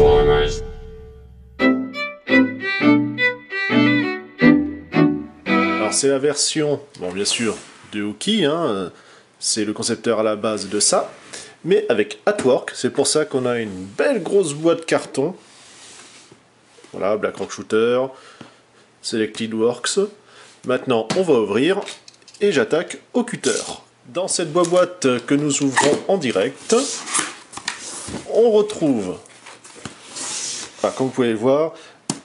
Transformers. Alors c'est la version, bon bien sûr, de Hooky, hein, c'est le concepteur à la base de ça, mais avec Artwork, c'est pour ça qu'on a une belle grosse boîte carton. Voilà, Black Rock Shooter, Selected Works. Maintenant on va ouvrir et j'attaque au cutter. Dans cette boîte que nous ouvrons en direct, on retrouve, enfin, comme vous pouvez le voir,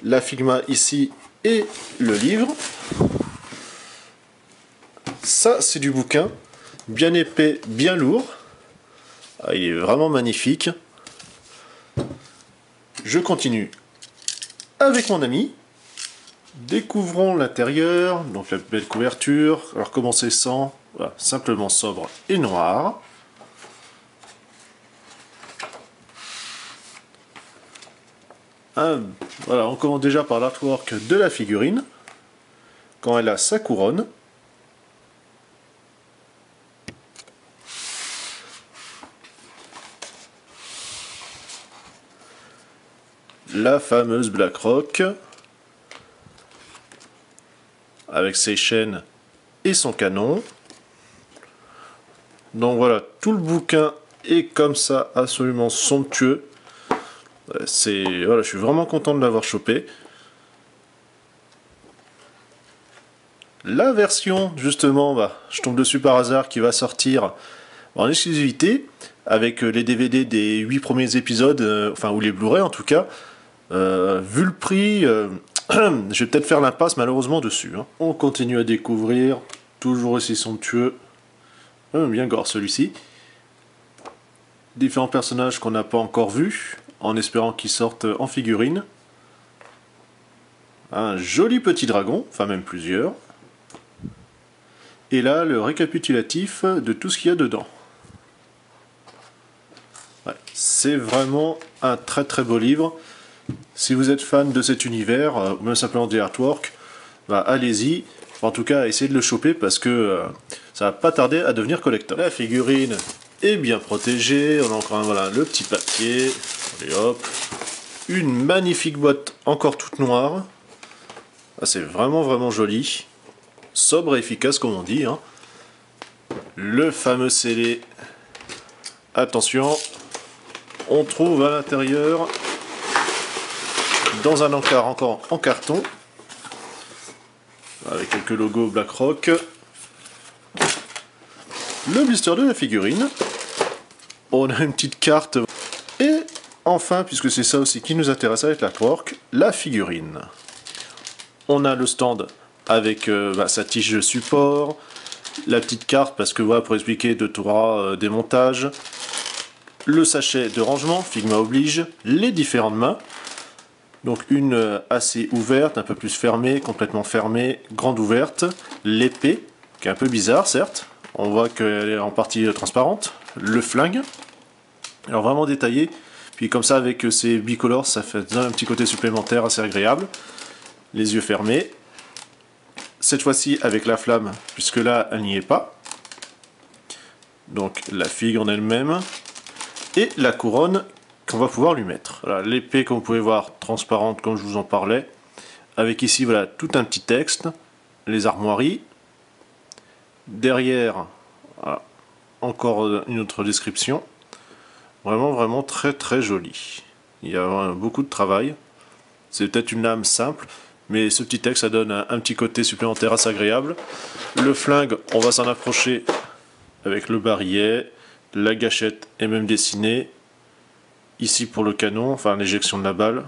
la Figma ici et le livre. Ça c'est du bouquin, bien épais, bien lourd. Ah, il est vraiment magnifique. Je continue avec mon ami. Découvrons l'intérieur, donc la belle couverture. Alors comment c'est sans, voilà, simplement sobre et noir. Voilà, on commence déjà par l'artwork de la figurine, quand elle a sa couronne. La fameuse Black Rock, avec ses chaînes et son canon. Donc voilà, tout le bouquin est comme ça, absolument somptueux. Voilà, je suis vraiment content de l'avoir chopé. La version, justement, je tombe dessus par hasard, qui va sortir en exclusivité, avec les DVD des 8 premiers épisodes, enfin, ou les Blu-ray en tout cas. Vu le prix, je vais peut-être faire l'impasse malheureusement dessus. Hein. On continue à découvrir, toujours aussi somptueux. Bien gore celui-ci. Différents personnages qu'on n'a pas encore vus, en espérant qu'ils sortent en figurine. Un joli petit dragon, enfin même plusieurs. Et là, le récapitulatif de tout ce qu'il y a dedans. Ouais, c'est vraiment un très très beau livre. Si vous êtes fan de cet univers, ou même simplement des artworks, allez-y. En tout cas, essayez de le choper parce que ça va pas tarder à devenir collector. La figurine est bien protégée. On a encore voilà, le petit papier. Allez hop. Une magnifique boîte encore toute noire. Ah, c'est vraiment vraiment joli. Sobre et efficace comme on dit. Hein. Le fameux scellé. Attention, on trouve à l'intérieur, dans un encart encore en carton, avec quelques logos Black Rock, le blister de la figurine, on a une petite carte, et enfin, puisque c'est ça aussi qui nous intéresse avec l'artwork, la figurine. On a le stand avec sa tige de support, la petite carte parce que voilà, pour expliquer deux trois démontages, le sachet de rangement, Figma oblige, les différentes mains. Donc une assez ouverte, un peu plus fermée, complètement fermée, grande ouverte. L'épée, qui est un peu bizarre certes, on voit qu'elle est en partie transparente. Le flingue, alors vraiment détaillé. Puis comme ça avec ces bicolores, ça fait un petit côté supplémentaire assez agréable. Les yeux fermés. Cette fois-ci avec la flamme, puisque là elle n'y est pas. Donc la figue en elle-même. Et la couronne qu'on va pouvoir lui mettre. Voilà, l'épée, comme vous pouvez voir, transparente comme je vous en parlais, avec ici voilà tout un petit texte, les armoiries, derrière voilà, encore une autre description, vraiment vraiment très très joli. Il y a beaucoup de travail, c'est peut-être une lame simple, mais ce petit texte ça donne un petit côté supplémentaire assez agréable. Le flingue, on va s'en approcher avec le barillet, la gâchette est même dessinée. Ici pour le canon, enfin l'éjection de la balle.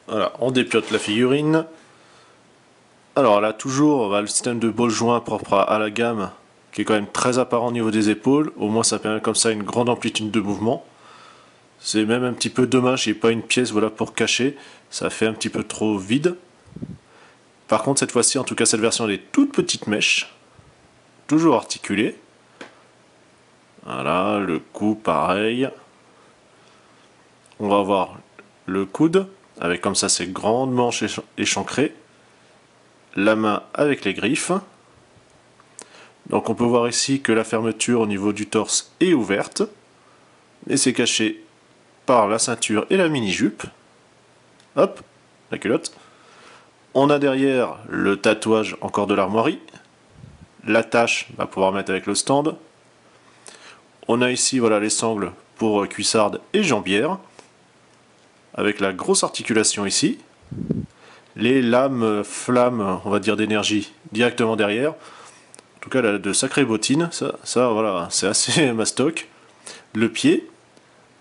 Voilà, on dépiote la figurine. Alors là, toujours le système de ball joint propre à la gamme, qui est quand même très apparent au niveau des épaules. Au moins ça permet comme ça une grande amplitude de mouvement. C'est même un petit peu dommage, il n'y a pas une pièce voilà, pour cacher. Ça fait un petit peu trop vide. Par contre, cette fois-ci, en tout cas cette version, elle est toute petite mèche. Toujours articulée. Voilà, le cou pareil. On va avoir le coude, avec comme ça ses grandes manches échancrées. La main avec les griffes. Donc on peut voir ici que la fermeture au niveau du torse est ouverte. Et c'est caché par la ceinture et la mini-jupe. Hop, la culotte. On a derrière le tatouage encore de l'armoirie. L'attache va pouvoir mettre avec le stand. On a ici voilà, les sangles pour cuissardes et jambières. Avec la grosse articulation ici. Les lames flammes, on va dire d'énergie, directement derrière. En tout cas, là, de sacrées bottines. Ça voilà, c'est assez mastoc. Le pied,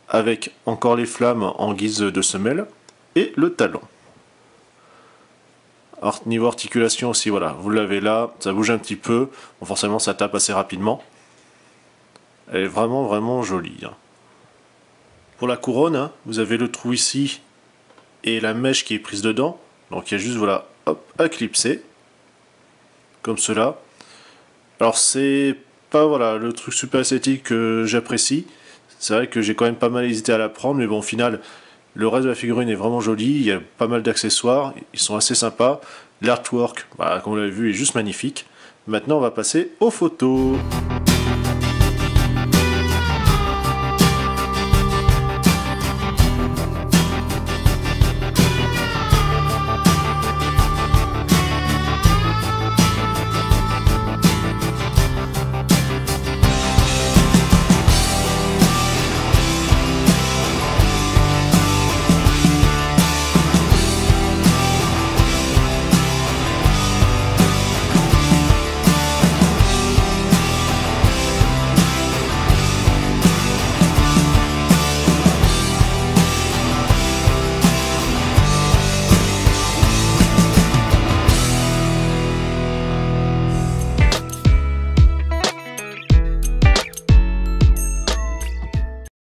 avec encore les flammes en guise de semelle. Et le talon. Alors, niveau articulation aussi, voilà, vous l'avez là, ça bouge un petit peu, bon, forcément ça tape assez rapidement. Elle est vraiment vraiment jolie. Hein. Pour la couronne, hein, vous avez le trou ici et la mèche qui est prise dedans, donc il y a juste voilà, hop, à clipser, comme cela. Alors c'est pas voilà le truc super esthétique que j'apprécie, c'est vrai que j'ai quand même pas mal hésité à la prendre, mais bon au final, le reste de la figurine est vraiment joli, il y a pas mal d'accessoires, ils sont assez sympas. L'artwork, bah, comme vous l'avez vu, est juste magnifique. Maintenant, on va passer aux photos.